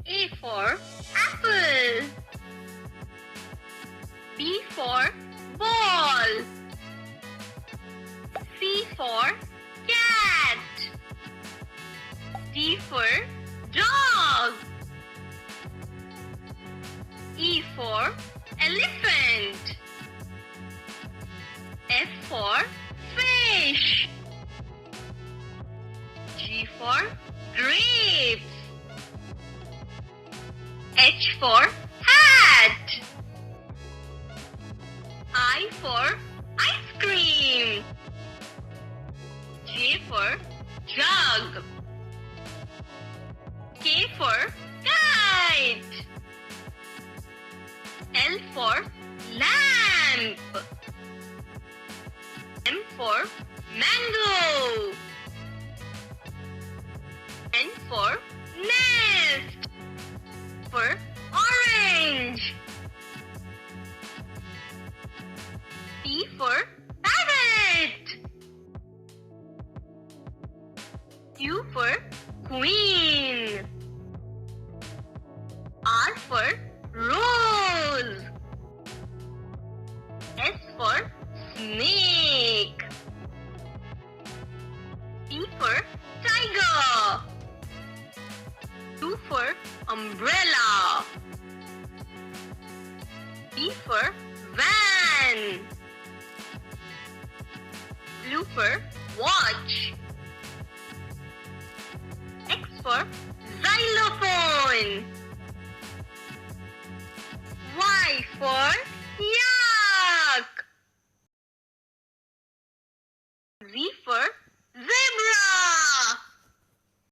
A for apple. B for ball. C for cat. D for dog. E for elephant. F for fish. G for grapes. H for hat. I for ice cream. J for jug. K for kite. L for lamp. M for mango. N for nest. For orange. P for parrot. Q for queen. R for rose. S for snake. T for tiger. U for umbrella. V for van. W for watch. X for xylophone. Y for